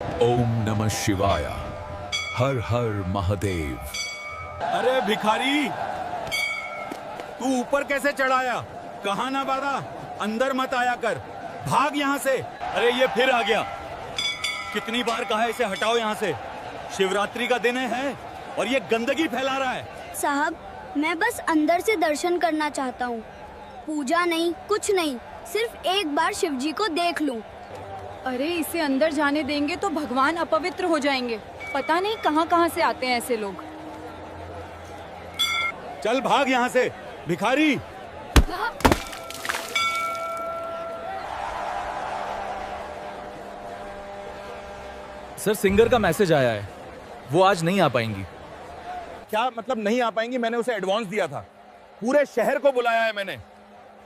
ओम नमः शिवाय। हर हर महादेव। अरे भिखारी, तू ऊपर कैसे चढ़ाया? कहाँ ना बाधा, अंदर मत आया कर, भाग यहाँ से। अरे ये फिर आ गया। कितनी बार कहा है इसे हटाओ यहाँ से। शिवरात्रि का दिन है और ये गंदगी फैला रहा है। साहब, मैं बस अंदर से दर्शन करना चाहता हूँ। पूजा नहीं, कुछ नहीं, सिर्फ एक बार शिवजी को देख लूं। अरे इसे अंदर जाने देंगे तो भगवान अपवित्र हो जाएंगे। पता नहीं कहां-कहां से आते हैं ऐसे लोग। चल भाग यहाँ से भिखारी। सर, सिंगर का मैसेज आया है, वो आज नहीं आ पाएंगी। क्या मतलब नहीं आ पाएंगी? मैंने उसे एडवांस दिया था। पूरे शहर को बुलाया है मैंने।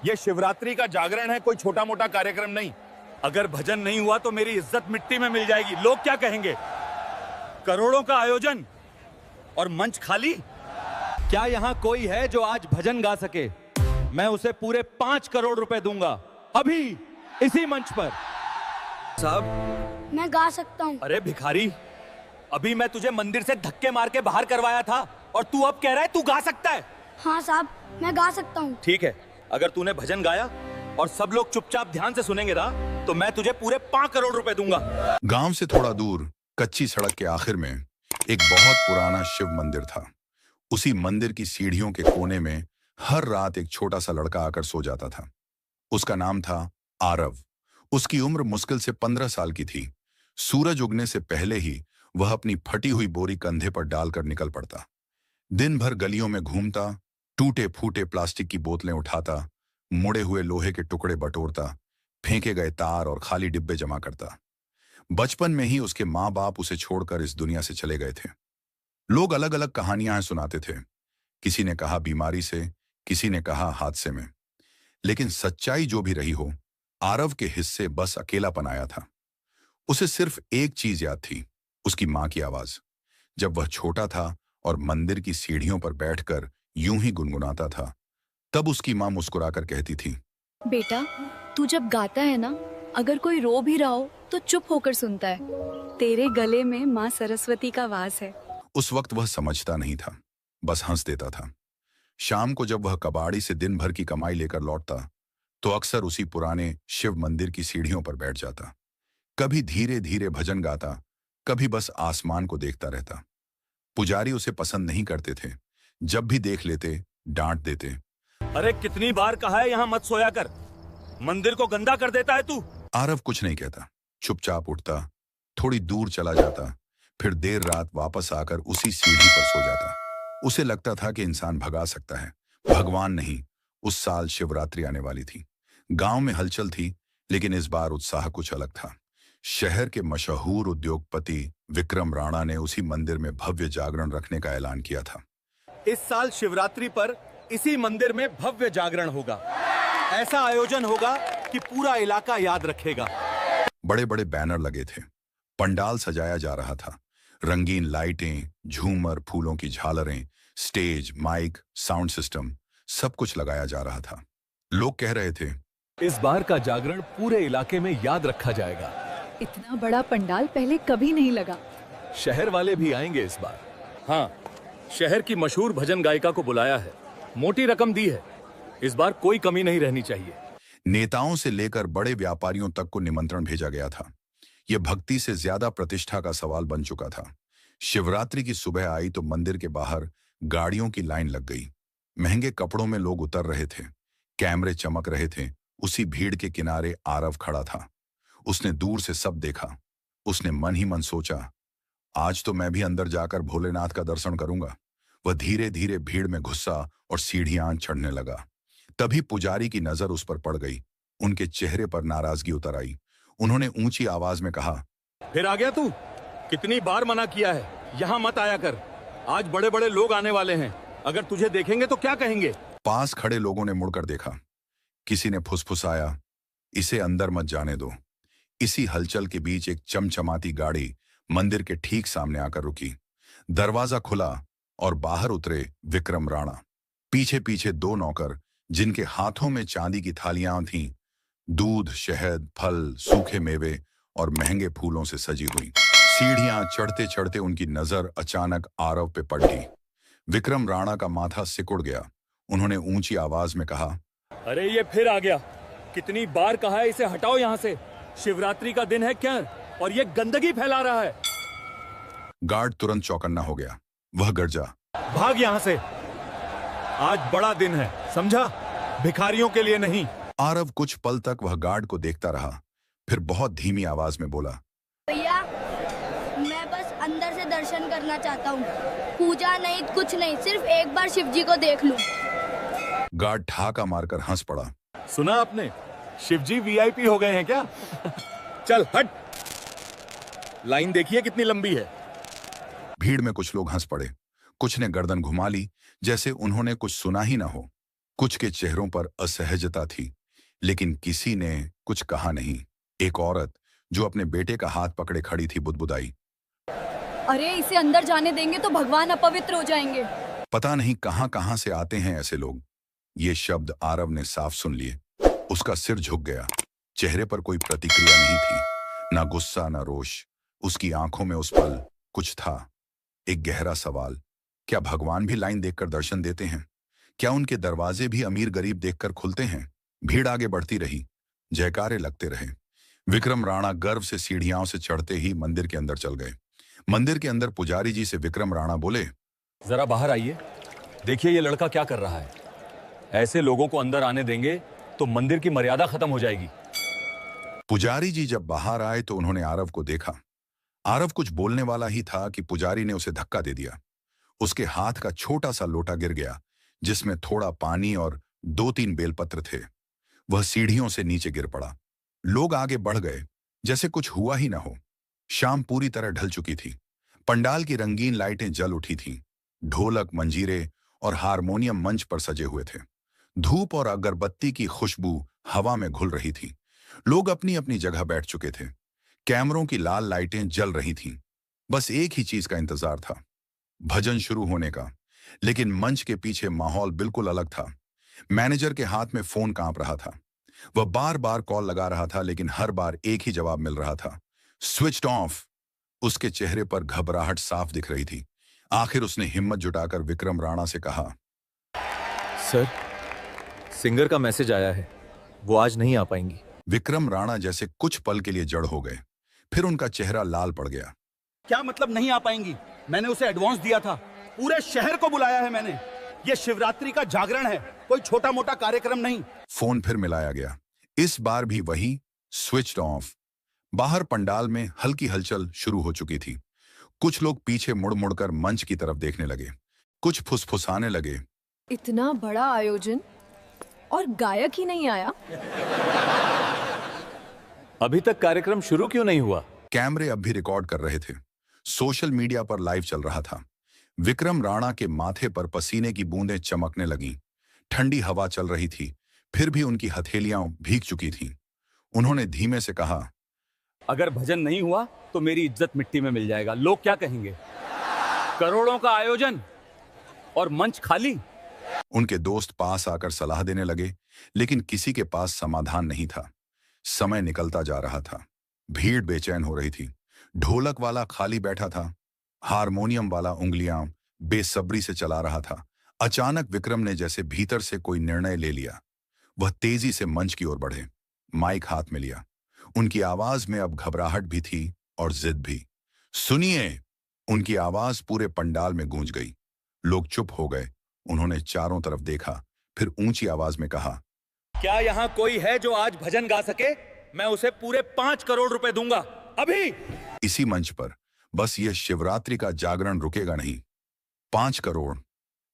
ये शिवरात्रि का जागरण है, कोई छोटा मोटा कार्यक्रम नहीं। अगर भजन नहीं हुआ तो मेरी इज्जत मिट्टी में मिल जाएगी। लोग क्या कहेंगे? करोड़ों का आयोजन और मंच खाली। क्या यहाँ कोई है जो आज भजन गा सके? मैं उसे पूरे 5 करोड़ रुपए दूंगा, अभी इसी मंच पर। साहब, मैं गा सकता हूँ। अरे भिखारी, अभी मैं तुझे मंदिर से धक्के मार के बाहर करवाया था और तू अब कह रहा है तू गा सकता है? हाँ साहब, मैं गा सकता हूँ। ठीक है, अगर तूने भजन गाया और सब लोग चुपचाप ध्यान से सुनेंगे ना, तो मैं तुझे पूरे 5 करोड़ रुपए दूंगा। गांव से थोड़ा दूर कच्ची सड़क के आखिर में एक बहुत पुराना शिव मंदिर था। उसी मंदिर की सीढ़ियों के कोने में हर रात एक छोटा सा लड़का आकर सो जाता था। उसका नाम था आरव। उसकी उम्र मुश्किल से 15 साल की थी। सूरज उगने से पहले ही वह अपनी फटी हुई बोरी कंधे पर डालकर निकल पड़ता। दिन भर गलियों में घूमता, टूटे फूटे प्लास्टिक की बोतलें उठाता, मुड़े हुए लोहे के टुकड़े बटोरता, फेंके गए तार और खाली डिब्बे जमा करता। बचपन में ही उसके माँ बाप उसे छोड़कर इस दुनिया से चले गए थे। लोग अलग अलग कहानियां सुनाते थे। किसी ने कहा बीमारी से, किसी ने कहा हादसे में। लेकिन सच्चाई जो भी रही हो, आरव के हिस्से बस अकेलापन आया था। उसे सिर्फ एक चीज याद थी, उसकी माँ की आवाज। जब वह छोटा था और मंदिर की सीढ़ियों पर बैठकर यूं ही गुनगुनाता था, तब उसकी माँ मुस्कुराकर कहती थी, बेटा, तू जब गाता है ना, अगर कोई रो भी रहा हो तो चुप होकर सुनता है। तेरे गले में माँ सरस्वती का वास है। उस वक्त वह समझता नहीं था, बस हंस देता था। शाम को जब वह कबाड़ी से दिन भर की कमाई लेकर लौटता, तो अक्सर उसी पुराने शिव मंदिर की सीढ़ियों पर बैठ जाता। कभी धीरे धीरे भजन गाता, कभी बस आसमान को देखता रहता। पुजारी उसे पसंद नहीं करते थे। जब भी देख लेते, डांट देते। अरे कितनी बार कहा है यहाँ मत सोया कर, मंदिर को गंदा कर देता है तू। आरव कुछ नहीं कहता, चुपचाप उठता, थोड़ी दूर चला जाता, फिर देर रात वापस आकर उसी सीढ़ी पर सो जाता। उसे लगता था कि इंसान भगा सकता है, भगवान नहीं। उस साल शिवरात्रि आने वाली थी। गांव में हलचल थी, लेकिन इस बार उत्साह कुछ अलग था। शहर के मशहूर उद्योगपति विक्रम राणा ने उसी मंदिर में भव्य जागरण रखने का ऐलान किया था। इस साल शिवरात्रि पर इसी मंदिर में भव्य जागरण होगा। ऐसा आयोजन होगा कि पूरा इलाका याद रखेगा। बड़े बड़े बैनर लगे थे, पंडाल सजाया जा रहा था। रंगीन लाइटें, झूमर, फूलों की झालरें, स्टेज, माइक, साउंड सिस्टम, सब कुछ लगाया जा रहा था। लोग कह रहे थे, इस बार का जागरण पूरे इलाके में याद रखा जाएगा। इतना बड़ा पंडाल पहले कभी नहीं लगा। शहर वाले भी आएंगे इस बार। हाँ, शहर की मशहूर भजन गायिका को बुलाया है, मोटी रकम दी है। इस बार कोई कमी नहीं रहनी चाहिए। नेताओं से लेकर बड़े व्यापारियों तक को निमंत्रण भेजा गया था। यह भक्ति से ज्यादा प्रतिष्ठा का सवाल बन चुका था। शिवरात्रि की सुबह आई तो मंदिर के बाहर गाड़ियों की लाइन लग गई। महंगे कपड़ों में लोग उतर रहे थे, कैमरे चमक रहे थे। उसी भीड़ के किनारे आरव खड़ा था। उसने दूर से सब देखा। उसने मन ही मन सोचा, आज तो मैं भी अंदर जाकर भोलेनाथ का दर्शन करूंगा। वह धीरे धीरे भीड़ में घुसा और सीढ़ियां चढ़ने लगा। तभी पुजारी की नजर उस पर पड़ गई। उनके चेहरे पर नाराजगी उतर आई। उन्होंने ऊंची आवाज में कहा, फिर आ गया तू? कितनी बार मना किया है, यहाँ मत आया कर। आज बड़े बड़े लोग आने वाले हैं, अगर तुझे देखेंगे तो क्या कहेंगे? पास खड़े लोगों ने मुड़कर देखा। किसी ने फुसफुसाया, इसे अंदर मत जाने दो। इसी हलचल के बीच एक चमचमाती गाड़ी मंदिर के ठीक सामने आकर रुकी। दरवाजा खुला और बाहर उतरे विक्रम राणा। पीछे पीछे 2 नौकर, जिनके हाथों में चांदी की थालियां थीं। दूध, शहद, फल, सूखे मेवे और महंगे फूलों से सजी हुई। सीढ़ियां चढ़ते चढ़ते उनकी नजर अचानक आरव पे पड़ी। विक्रम राणा का माथा सिकुड़ गया। उन्होंने ऊंची आवाज में कहा, अरे ये फिर आ गया। कितनी बार कहा है इसे हटाओ यहाँ से। शिवरात्रि का दिन है क्या, और ये गंदगी फैला रहा है। गार्ड तुरंत चौकन्ना हो गया। वह गरजा, भाग यहां से। आज बड़ा दिन है, समझा? भिखारियों के लिए नहीं। आरव कुछ पल तक वह गार्ड को देखता रहा, फिर बहुत धीमी आवाज में बोला, भैया मैं बस अंदर से दर्शन करना चाहता हूँ। पूजा नहीं, कुछ नहीं, सिर्फ एक बार शिव जी को देख लूं। गार्ड ठाका मारकर हंस पड़ा। सुना आपने? शिवजी वीआईपी हो गए हैं क्या? चल हट। लाइन देखिए कितनी लंबी है। भीड़ में कुछ लोग हंस पड़े। कुछ ने गर्दन घुमा ली जैसे उन्होंने कुछ सुना ही ना हो। कुछ के चेहरों पर असहजता थी, लेकिन किसी ने कुछ कहा नहीं। एक औरत जो अपने बेटे का हाथ पकड़े खड़ी थी बुदबुदाई, अरे इसे अंदर जाने देंगे तो भगवान अपवित्र हो जाएंगे। पता नहीं कहां-कहां से आते हैं ऐसे लोग। ये शब्द आरव ने साफ सुन लिए। उसका सिर झुक गया। चेहरे पर कोई प्रतिक्रिया नहीं थी, ना गुस्सा ना रोष। उसकी आंखों में उस पल कुछ था, एक गहरा सवाल। क्या भगवान भी लाइन देखकर दर्शन देते हैं? क्या उनके दरवाजे भी अमीर गरीब देखकर खुलते हैं? भीड़ आगे बढ़ती रही, जयकारे लगते रहे। विक्रम राणा गर्व से सीढ़ियां से चढ़ते ही मंदिर के अंदर चल गए। मंदिर के अंदर पुजारी जी से विक्रम राणा बोले, जरा बाहर आइए, देखिए ये लड़का क्या कर रहा है। ऐसे लोगों को अंदर आने देंगे तो मंदिर की मर्यादा खत्म हो जाएगी। पुजारी जी जब बाहर आए तो उन्होंने आरव को देखा। आरव कुछ बोलने वाला ही था कि पुजारी ने उसे धक्का दे दिया। उसके हाथ का छोटा सा लोटा गिर गया, जिसमें थोड़ा पानी और 2-3 बेलपत्र थे। वह सीढ़ियों से नीचे गिर पड़ा। लोग आगे बढ़ गए जैसे कुछ हुआ ही ना हो। शाम पूरी तरह ढल चुकी थी। पंडाल की रंगीन लाइटें जल उठी थीं। ढोलक, मंजीरे और हारमोनियम मंच पर सजे हुए थे। धूप और अगरबत्ती की खुशबू हवा में घुल रही थी। लोग अपनी अपनी जगह बैठ चुके थे। कैमरों की लाल लाइटें जल रही थीं। बस एक ही चीज का इंतजार था, भजन शुरू होने का। लेकिन मंच के पीछे माहौल बिल्कुल अलग था। मैनेजर के हाथ में फोन कांप रहा था। वह बार बार कॉल लगा रहा था, लेकिन हर बार एक ही जवाब मिल रहा था, स्विच्ड ऑफ। उसके चेहरे पर घबराहट साफ दिख रही थी। आखिर उसने हिम्मत जुटाकर विक्रम राणा से कहा, सर, सिंगर का मैसेज आया है, वो आज नहीं आ पाएंगी। विक्रम राणा जैसे कुछ पल के लिए जड़ हो गए, फिर उनका चेहरा लाल पड़ गया। क्या मतलब नहीं आ पाएंगी? मैंने उसे एडवांस दिया था। पूरे शहर को बुलाया है मैंने। ये शिवरात्रि का जागरण है, कोई छोटा मोटा कार्यक्रम नहीं। फोन फिर मिलाया गया। इस बार भी वही, स्विच्ड ऑफ। बाहर पंडाल में हल्की हलचल शुरू हो चुकी थी। कुछ लोग पीछे मुड़ मुड़कर मंच की तरफ देखने लगे। कुछ फुसफुसाने लगे, इतना बड़ा आयोजन और गायक ही नहीं आया। अभी तक कार्यक्रम शुरू क्यों नहीं हुआ? कैमरे अब भी रिकॉर्ड कर रहे थे। सोशल मीडिया पर लाइव चल रहा था। विक्रम राणा के माथे पर पसीने की बूंदें चमकने लगीं। ठंडी हवा चल रही थी, फिर भी उनकी हथेलियां भीग चुकी थीं। उन्होंने धीमे से कहा, अगर भजन नहीं हुआ तो मेरी इज्जत मिट्टी में मिल जाएगा। लोग क्या कहेंगे? करोड़ों का आयोजन और मंच खाली। उनके दोस्त पास आकर सलाह देने लगे, लेकिन किसी के पास समाधान नहीं था। समय निकलता जा रहा था। भीड़ बेचैन हो रही थी। ढोलक वाला खाली बैठा था। हारमोनियम वाला उंगलियां बेसब्री से चला रहा था। अचानक विक्रम ने जैसे भीतर से कोई निर्णय ले लिया। वह तेजी से मंच की ओर बढ़े, माइक हाथ में लिया। उनकी आवाज में अब घबराहट भी थी और जिद भी। सुनिए! उनकी आवाज पूरे पंडाल में गूंज गई। लोग चुप हो गए। उन्होंने चारों तरफ देखा, फिर ऊंची आवाज में कहा, क्या यहाँ कोई है जो आज भजन गा सके? मैं उसे पूरे 5 करोड़ रुपए दूंगा, अभी। इसी मंच पर बस यह शिवरात्रि का जागरण रुकेगा नहीं। 5 करोड़,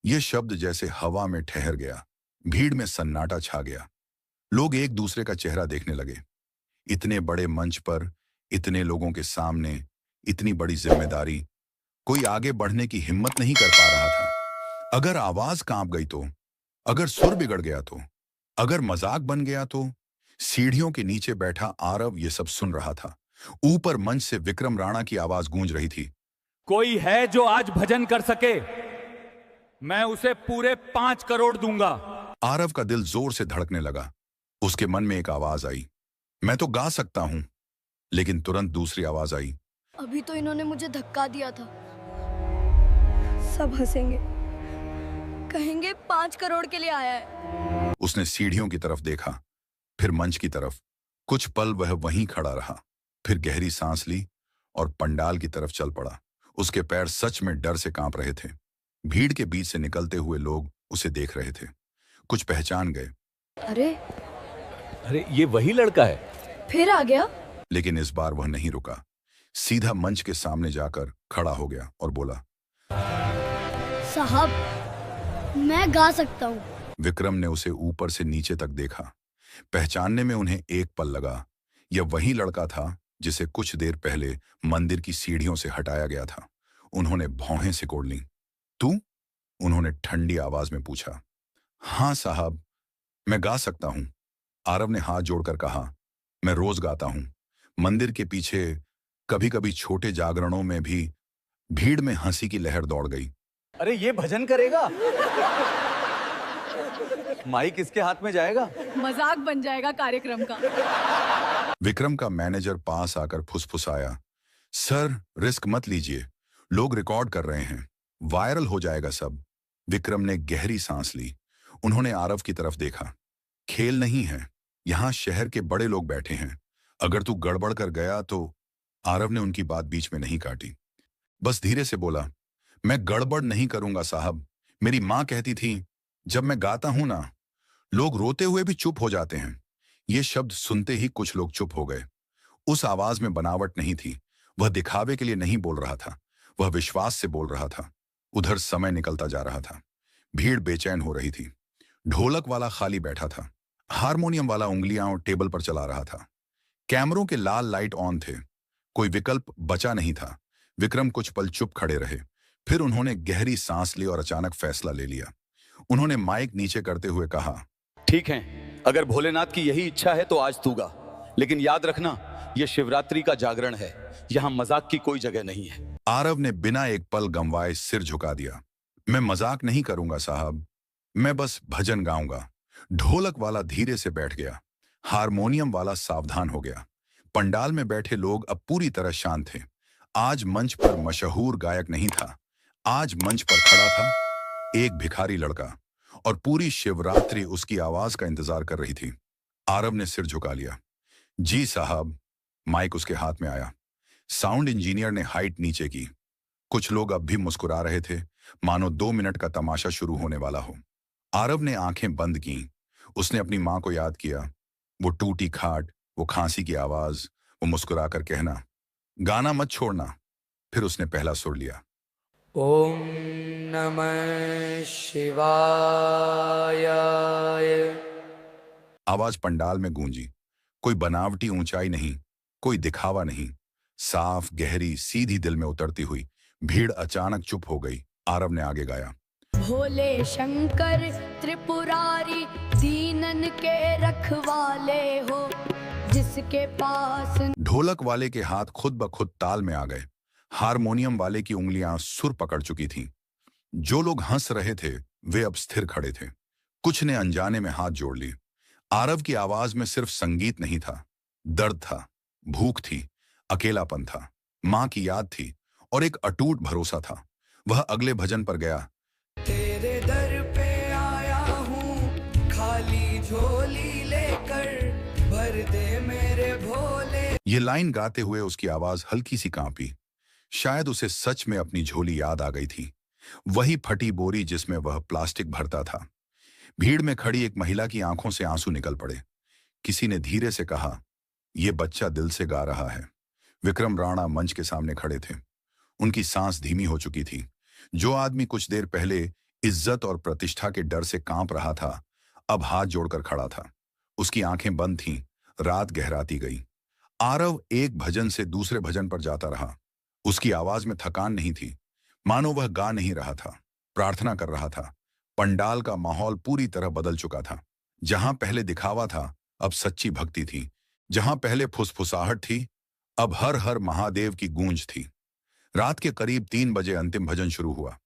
यह शब्द जैसे हवा में ठहर गया। भीड़ में सन्नाटा छा गया। लोग एक दूसरे का चेहरा देखने लगे। इतने बड़े मंच पर, इतने लोगों के सामने, इतनी बड़ी जिम्मेदारी, कोई आगे बढ़ने की हिम्मत नहीं कर पा रहा था। अगर आवाज कांप गई तो, अगर सुर बिगड़ गया तो, अगर मजाक बन गया तो। सीढ़ियों के नीचे बैठा आरव ये सब सुन रहा था। ऊपर मंच से विक्रम राणा की आवाज गूंज रही थी, कोई है जो आज भजन कर सके? मैं उसे पूरे 5 करोड़ दूंगा। आरव का दिल जोर से धड़कने लगा। उसके मन में एक आवाज आई, मैं तो गा सकता हूं। लेकिन तुरंत दूसरी आवाज आई। अभी तो इन्होंने मुझे धक्का दिया था। सब हंसेंगे, कहेंगे 5 करोड़ के लिए आया है। उसने सीढ़ियों की तरफ देखा, फिर मंच की तरफ। कुछ पल वह वहीं खड़ा रहा, फिर गहरी सांस ली और पंडाल की तरफ चल पड़ा। उसके पैर सच में डर से कांप रहे थे। भीड़ के बीच से निकलते हुए लोग उसे देख रहे थे। कुछ पहचान गए, अरे ये वही लड़का है। फिर आ गया। लेकिन इस बार वह नहीं रुका। सीधा मंच के सामने जाकर खड़ा हो गया और बोला, साहब, मैं गा सकता हूँ। विक्रम ने उसे ऊपर से नीचे तक देखा। पहचानने में उन्हें एक पल लगा। यह वही लड़का था जिसे कुछ देर पहले मंदिर की सीढ़ियों से हटाया गया था। उन्होंने भौहें सिकोड़ लीं। तू? उन्होंने ठंडी आवाज में पूछा। हाँ साहब, मैं गा सकता हूं। आरव ने हाथ जोड़कर कहा, मैं रोज गाता हूं। मंदिर के पीछे कभी कभी छोटे जागरणों में भी। भीड़ में हंसी की लहर दौड़ गई। अरे ये भजन करेगा? माइक किसके हाथ में जाएगा? मजाक बन जाएगा कार्यक्रम का। विक्रम का मैनेजर पास आकर फुसफुसाया, सर रिस्क मत लीजिए, लोग रिकॉर्ड कर रहे हैं, वायरल हो जाएगा सब। विक्रम ने गहरी सांस ली। उन्होंने आरव की तरफ देखा। खेल नहीं है, यहां शहर के बड़े लोग बैठे हैं। अगर तू गड़बड़ कर गया तो। आरव ने उनकी बात बीच में नहीं काटी, बस धीरे से बोला, मैं गड़बड़ नहीं करूंगा साहब। मेरी मां कहती थी, जब मैं गाता हूं ना, लोग रोते हुए भी चुप हो जाते हैं। ये शब्द सुनते ही कुछ लोग चुप हो गए। उस आवाज में बनावट नहीं थी। वह दिखावे के लिए नहीं बोल रहा था, वह विश्वास से बोल रहा था। उधर समय निकलता जा रहा था। भीड़ बेचैन हो रही थी। ढोलक वाला खाली बैठा था। हारमोनियम वाला उंगलियां टेबल पर चला रहा था। कैमरों के लाल लाइट ऑन थे। कोई विकल्प बचा नहीं था। विक्रम कुछ पल चुप खड़े रहे, फिर उन्होंने गहरी सांस ली और अचानक फैसला ले लिया। उन्होंने माइक नीचे करते हुए कहा, ठीक है, अगर भोलेनाथ की यही इच्छा है तो आज तू गा, लेकिन याद रखना यह शिवरात्रि का जागरण है, यहां मजाक की कोई जगह नहीं है। आरव ने बिना एक पल गंवाए सिर झुका दिया। मैं मजाक नहीं करूंगा साहब, मैं बस भजन गाऊंगा। ढोलक वाला धीरे से बैठ गया। हारमोनियम वाला सावधान हो गया। पंडाल में बैठे लोग अब पूरी तरह शांत थे। आज मंच पर मशहूर गायक नहीं था, आज मंच पर खड़ा था एक भिखारी लड़का, और पूरी शिवरात्रि उसकी आवाज का इंतजार कर रही थी। आरव ने सिर झुका लिया। जी साहब। माइक उसके हाथ में आया। साउंड इंजीनियर ने हाइट नीचे की। कुछ लोग अब भी मुस्कुरा रहे थे, मानो 2 मिनट का तमाशा शुरू होने वाला हो। आरव ने आंखें बंद की। उसने अपनी मां को याद किया, वो टूटी खाट, वो खांसी की आवाज, वो मुस्कुराकर कहना, गाना मत छोड़ना। फिर उसने पहला सुर लिया, ओम नमः शिवाय। आवाज पंडाल में गूंजी। कोई बनावटी ऊंचाई नहीं, कोई दिखावा नहीं, साफ गहरी सीधी दिल में उतरती हुई। भीड़ अचानक चुप हो गई। आरव ने आगे गाया, भोले शंकर त्रिपुरारी दीनन के रखवाले हो, जिसके पास। ढोलक वाले के हाथ खुद ब खुद ताल में आ गए। हारमोनियम वाले की उंगलियां सुर पकड़ चुकी थीं। जो लोग हंस रहे थे वे अब स्थिर खड़े थे। कुछ ने अनजाने में हाथ जोड़ ली। आरव की आवाज में सिर्फ संगीत नहीं था, दर्द था, भूख थी, अकेलापन था, मां की याद थी और एक अटूट भरोसा था। वह अगले भजन पर गया, तेरे दर पे आया हूँ खाली झोली लेकर, भर दे मेरे भोले। ये लाइन गाते हुए उसकी आवाज हल्की सी कांपी। शायद उसे सच में अपनी झोली याद आ गई थी, वही फटी बोरी जिसमें वह प्लास्टिक भरता था। भीड़ में खड़ी एक महिला की आंखों से आंसू निकल पड़े। किसी ने धीरे से कहा, यह बच्चा दिल से गा रहा है। विक्रम राणा मंच के सामने खड़े थे। उनकी सांस धीमी हो चुकी थी। जो आदमी कुछ देर पहले इज्जत और प्रतिष्ठा के डर से कांप रहा था, अब हाथ जोड़कर खड़ा था। उसकी आंखें बंद थीं। रात गहराती गई। आरव एक भजन से दूसरे भजन पर जाता रहा। उसकी आवाज में थकान नहीं थी, मानो वह गा नहीं रहा था, प्रार्थना कर रहा था। पंडाल का माहौल पूरी तरह बदल चुका था। जहां पहले दिखावा था, अब सच्ची भक्ति थी। जहां पहले फुसफुसाहट थी, अब हर हर महादेव की गूंज थी। रात के करीब 3 बजे अंतिम भजन शुरू हुआ।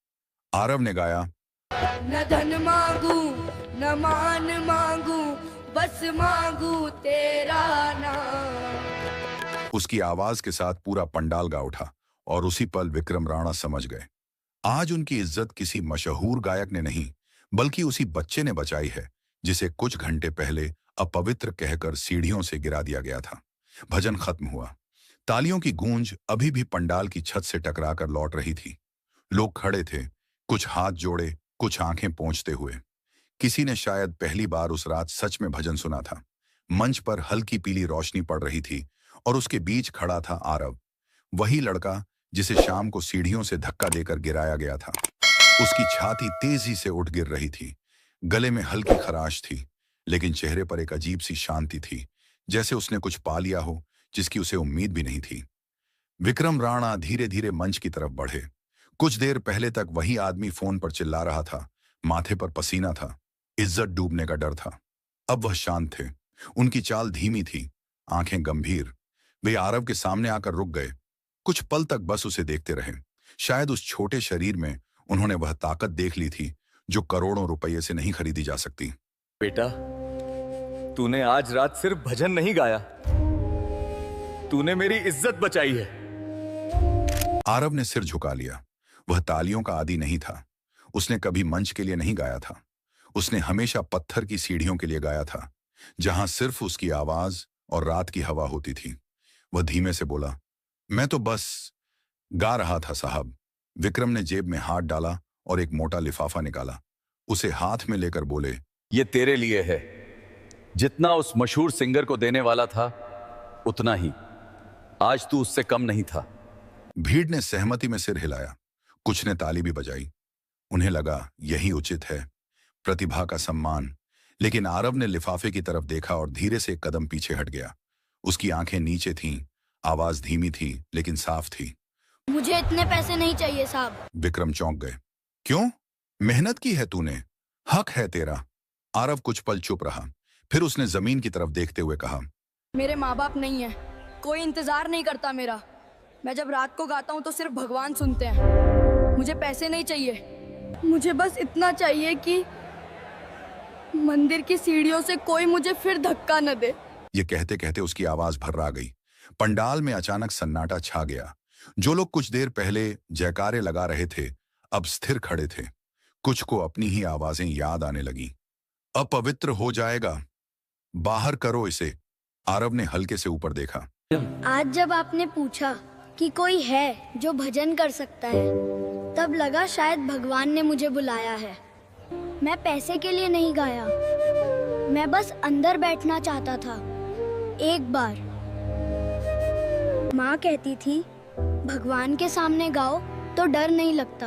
आरव ने गाया, न धन मांगू न मान मांगू, बस मांगू तेरा नाम। उसकी आवाज के साथ पूरा पंडाल गा उठा और उसी पल विक्रम राणा समझ गए आज उनकी इज्जत किसी मशहूर गायक ने नहीं बल्कि उसी बच्चे ने बचाई है जिसे कुछ घंटे पहले अपवित्र कहकर सीढ़ियों से गिरा दिया गया था। भजन खत्म हुआ। तालियों की गूंज अभी भी पंडाल की छत से टकराकर लौट रही थी। लोग खड़े थे, कुछ हाथ जोड़े, कुछ आंखें पोंछते हुए। किसी ने शायद पहली बार उस रात सच में भजन सुना था। मंच पर हल्की पीली रोशनी पड़ रही थी और उसके बीच खड़ा था आरव, वही लड़का जिसे शाम को सीढ़ियों से धक्का देकर गिराया गया था। उसकी छाती तेजी से उठ गिर रही थी, गले में हल्की खराश थी, लेकिन चेहरे पर एक अजीब सी शांति थी, जैसे उसने कुछ पा लिया हो जिसकी उसे उम्मीद भी नहीं थी। विक्रम राणा धीरे धीरे मंच की तरफ बढ़े। कुछ देर पहले तक वही आदमी फोन पर चिल्ला रहा था, माथे पर पसीना था, इज्जत डूबने का डर था। अब वह शांत थे, उनकी चाल धीमी थी, आंखें गंभीर। वे आरव के सामने आकर रुक गए, कुछ पल तक बस उसे देखते रहे। शायद उस छोटे शरीर में उन्होंने वह ताकत देख ली थी जो करोड़ों रुपये से नहीं खरीदी जा सकती। बेटा, तूने आज रात सिर्फ भजन नहीं गाया, तूने मेरी इज्जत बचाई है। आरव ने सिर झुका लिया। वह तालियों का आदी नहीं था। उसने कभी मंच के लिए नहीं गाया था। उसने हमेशा पत्थर की सीढ़ियों के लिए गाया था, जहां सिर्फ उसकी आवाज और रात की हवा होती थी। वह धीमे से बोला, मैं तो बस गा रहा था साहब। विक्रम ने जेब में हाथ डाला और एक मोटा लिफाफा निकाला। उसे हाथ में लेकर बोले, ये तेरे लिए है। जितना उस मशहूर सिंगर को देने वाला था उतना ही। आज तू उससे कम नहीं था। भीड़ ने सहमति में सिर हिलाया, कुछ ने ताली भी बजाई। उन्हें लगा यही उचित है, प्रतिभा का सम्मान। लेकिन आरव ने लिफाफे की तरफ देखा और धीरे से एक कदम पीछे हट गया। उसकी आंखें नीचे थीं, आवाज धीमी थी लेकिन साफ थी। मुझे इतने पैसे नहीं चाहिए साहब। विक्रम चौंक गए। क्यों? मेहनत की है तूने, हक है तेरा। आरव कुछ पल चुप रहा, फिर उसने जमीन की तरफ देखते हुए कहा, मेरे माँ बाप नहीं है, कोई इंतजार नहीं करता मेरा। मैं जब रात को गाता हूँ तो सिर्फ भगवान सुनते हैं। मुझे पैसे नहीं चाहिए, मुझे बस इतना चाहिए कि मंदिर की सीढ़ियों से कोई मुझे फिर धक्का न दे। ये कहते कहते उसकी आवाज भर्रा गई। पंडाल में अचानक सन्नाटा छा गया। जो लोग कुछ देर पहले जयकारे लगा रहे थे अब स्थिर खड़े थे। कुछ को अपनी ही आवाजें याद आने लगी। अपवित्र हो जाएगा, बाहर करो इसे। आरव ने हल्के से ऊपर देखा। आज जब आपने पूछा कि कोई है जो भजन कर सकता है, तब लगा शायद भगवान ने मुझे बुलाया है। मैं पैसे के लिए नहीं गाया, मैं बस अंदर बैठना चाहता था। एक बार माँ कहती थी, भगवान के सामने गाओ तो डर नहीं लगता।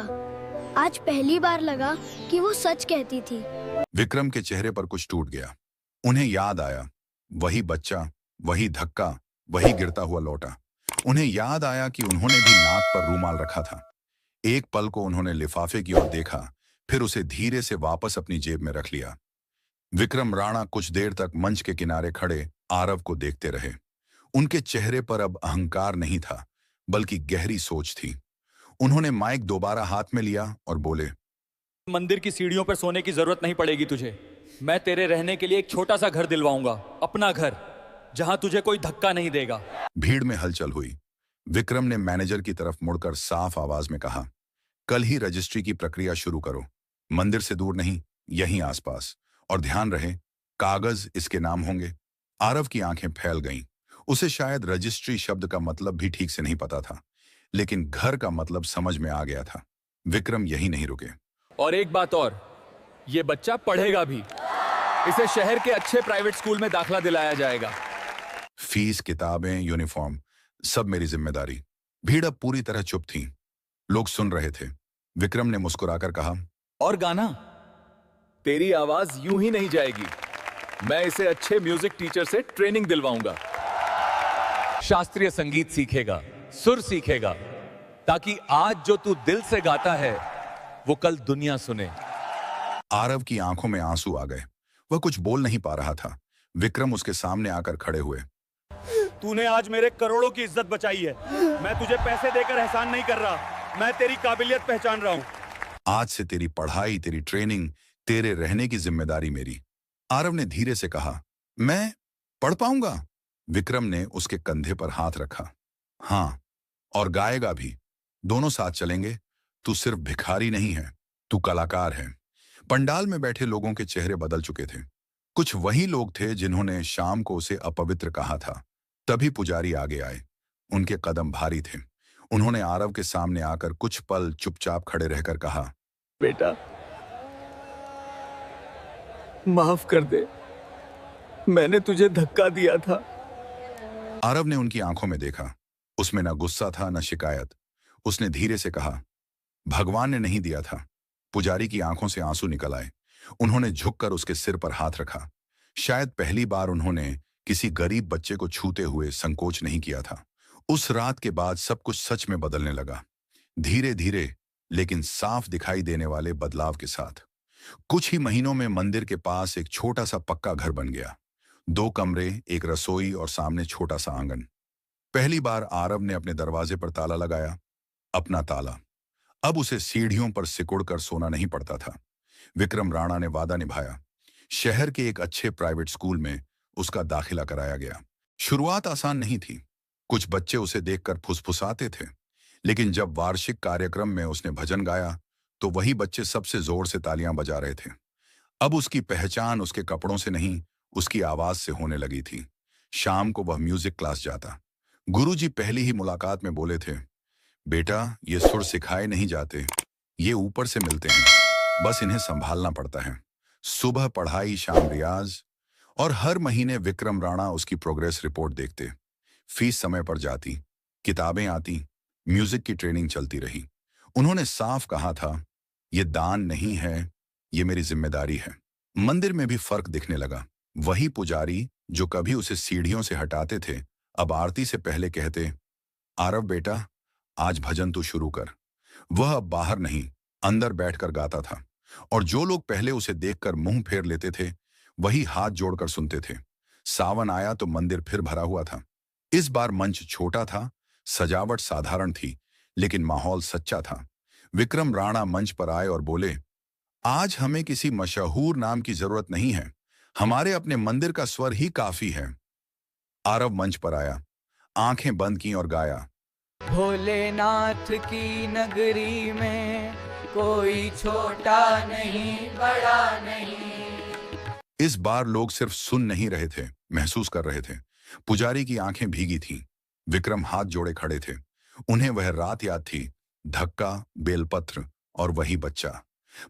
आज पहली बार लगा कि वो सच कहती थी। विक्रम के चेहरे पर कुछ टूट गया। उन्हें याद आया, वही बच्चा, वही धक्का, वही गिरता हुआ लौटा। उन्हें याद आया कि उन्होंने भी नाक पर रूमाल रखा था। एक पल को उन्होंने लिफाफे की ओर देखा, फिर उसे धीरे से वापस अपनी जेब में रख लिया। विक्रम राणा कुछ देर तक मंच के किनारे खड़े आरव को देखते रहे। उनके चेहरे पर अब अहंकार नहीं था, बल्कि गहरी सोच थी। उन्होंने माइक दोबारा हाथ में लिया और बोले, मंदिर की सीढ़ियों पर सोने की जरूरत नहीं पड़ेगी तुझे। मैं तेरे रहने के लिए एक छोटा सा घर दिलवाऊंगा, अपना घर, जहां तुझे कोई धक्का नहीं देगा। भीड़ में हलचल हुई। विक्रम ने मैनेजर की तरफ मुड़कर साफ आवाज में कहा, कल ही रजिस्ट्री की प्रक्रिया शुरू करो। मंदिर से दूर नहीं, यहीं आसपास। और ध्यान रहे, कागज इसके नाम होंगे। आरव की आंखें फैल गईं। उसे शायद रजिस्ट्री शब्द का मतलब भी ठीक से नहीं पता था, लेकिन घर का मतलब समझ में आ गया था। विक्रम यही नहीं रुके। और एक बात और, ये बच्चा पढ़ेगा भी। इसे शहर के अच्छे प्राइवेट स्कूल में दाखला दिलाया जाएगा। फीस, किताबें, यूनिफॉर्म, सब मेरी जिम्मेदारी। भीड़ अब पूरी तरह चुप थी। लोग सुन रहे थे। विक्रम ने मुस्कुराकर कहा, और गाना, तेरी आवाज यूं ही नहीं जाएगी। मैं इसे अच्छे म्यूजिक टीचर से ट्रेनिंग दिलवाऊंगा। शास्त्रीय संगीत सीखेगा, सुर सीखेगा, ताकि आज जो तू दिल से गाता है वो कल दुनिया सुने। आरव की आंखों में आंसू आ गए। वह कुछ बोल नहीं पा रहा था। विक्रम उसके सामने आकर खड़े हुए। तूने आज मेरे करोड़ों की इज्जत बचाई है। मैं तुझे पैसे देकर एहसान नहीं कर रहा, मैं तेरी काबिलियत पहचान रहा हूं। आज से तेरी पढ़ाई, तेरी ट्रेनिंग, तेरे रहने की जिम्मेदारी मेरी। आरव ने धीरे से कहा, मैं पढ़ पाऊंगा? विक्रम ने उसके कंधे पर हाथ रखा। हाँ, और गाएगा भी। दोनों साथ चलेंगे। तू सिर्फ भिखारी नहीं है, तू कलाकार है। पंडाल में बैठे लोगों के चेहरे बदल चुके थे। कुछ वही लोग थे जिन्होंने शाम को उसे अपवित्र कहा था। तभी पुजारी आगे आए। उनके कदम भारी थे। उन्होंने आरव के सामने आकर कुछ पल चुपचाप खड़े रहकर कहा, बेटा, माफ कर दे, मैंने तुझे धक्का दिया था। आरव ने उनकी आंखों में देखा। उसमें न गुस्सा था न शिकायत। उसने धीरे से कहा, भगवान ने नहीं दिया था। पुजारी की आंखों से आंसू निकल आए। उन्होंने झुककर उसके सिर पर हाथ रखा। शायद पहली बार उन्होंने किसी गरीब बच्चे को छूते हुए संकोच नहीं किया था। उस रात के बाद सब कुछ सच में बदलने लगा, धीरे धीरे लेकिन साफ दिखाई देने वाले बदलाव के साथ। कुछ ही महीनों में मंदिर के पास एक छोटा सा पक्का घर बन गया। 2 कमरे, एक रसोई और सामने छोटा सा आंगन। पहली बार आरव ने अपने दरवाजे पर ताला लगाया, अपना ताला। अब उसे सीढ़ियों पर सिकुड़कर सोना नहीं पड़ता था। विक्रम राणा ने वादा निभाया। शहर के एक अच्छे प्राइवेट स्कूल में उसका दाखिला कराया गया। शुरुआत आसान नहीं थी। कुछ बच्चे उसे देखकर फुसफुसाते थे, लेकिन जब वार्षिक कार्यक्रम में उसने भजन गाया तो वही बच्चे सबसे जोर से तालियां बजा रहे थे। अब उसकी पहचान उसके कपड़ों से नहीं, उसकी आवाज से होने लगी थी। शाम को वह म्यूजिक क्लास जाता। गुरुजी पहली ही मुलाकात में बोले थे, बेटा, ये सुर सिखाए नहीं जाते, ये ऊपर से मिलते हैं, बस इन्हें संभालना पड़ता है। सुबह पढ़ाई, शाम रियाज, और हर महीने विक्रम राणा उसकी प्रोग्रेस रिपोर्ट देखते। फीस समय पर जाती, किताबें आती, म्यूजिक की ट्रेनिंग चलती रही। उन्होंने साफ कहा था, ये दान नहीं है, ये मेरी जिम्मेदारी है। मंदिर में भी फर्क दिखने लगा। वही पुजारी जो कभी उसे सीढ़ियों से हटाते थे, अब आरती से पहले कहते, आरव बेटा, आज भजन तू शुरू कर। वह अब बाहर नहीं, अंदर बैठकर गाता था, और जो लोग पहले उसे देखकर मुंह फेर लेते थे, वही हाथ जोड़कर सुनते थे। सावन आया तो मंदिर फिर भरा हुआ था। इस बार मंच छोटा था, सजावट साधारण थी, लेकिन माहौल सच्चा था। विक्रम राणा मंच पर आए और बोले, आज हमें किसी मशहूर नाम की जरूरत नहीं है, हमारे अपने मंदिर का स्वर ही काफी है। आरव मंच पर आया, आंखें बंद की और गाया, भोलेनाथ की नगरी में कोई छोटा नहीं बड़ा नहीं। इस बार लोग सिर्फ सुन नहीं रहे थे, महसूस कर रहे थे। पुजारी की आंखें भीगी थीं। विक्रम हाथ जोड़े खड़े थे। उन्हें वह रात याद थी, धक्का, बेलपत्र और वही बच्चा।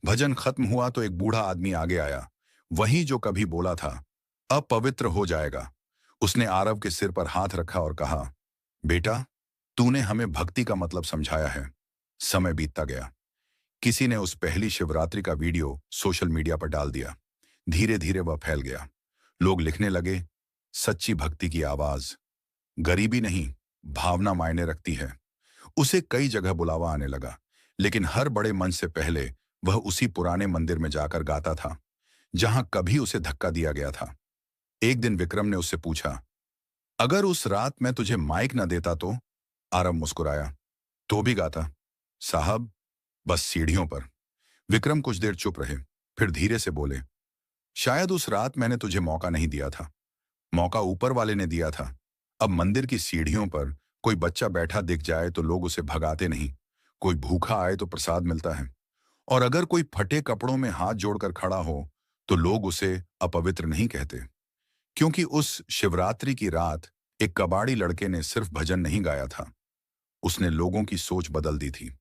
भजन खत्म हुआ तो एक बूढ़ा आदमी आगे आया, वही जो कभी बोला था, अब पवित्र हो जाएगा। उसने आरव के सिर पर हाथ रखा और कहा, बेटा, तूने हमें भक्ति का मतलब समझाया है। समय बीतता गया। किसी ने उस पहली शिवरात्रि का वीडियो सोशल मीडिया पर डाल दिया। धीरे धीरे वह फैल गया। लोग लिखने लगे, सच्ची भक्ति की आवाज, गरीबी नहीं, भावना मायने रखती है। उसे कई जगह बुलावा आने लगा, लेकिन हर बड़े मंच से पहले वह उसी पुराने मंदिर में जाकर गाता था, जहां कभी उसे धक्का दिया गया था। एक दिन विक्रम ने उससे पूछा, अगर उस रात मैं तुझे माइक न देता तो? आरव मुस्कुराया, तो भी गाता साहब, बस सीढ़ियों पर। विक्रम कुछ देर चुप रहे, फिर धीरे से बोले, शायद उस रात मैंने तुझे मौका नहीं दिया था, मौका ऊपर वाले ने दिया था। अब मंदिर की सीढ़ियों पर कोई बच्चा बैठा दिख जाए तो लोग उसे भगाते नहीं, कोई भूखा आए तो प्रसाद मिलता है, और अगर कोई फटे कपड़ों में हाथ जोड़कर खड़ा हो तो लोग उसे अपवित्र नहीं कहते। क्योंकि उस शिवरात्रि की रात एक कबाड़ी लड़के ने सिर्फ भजन नहीं गाया था, उसने लोगों की सोच बदल दी थी।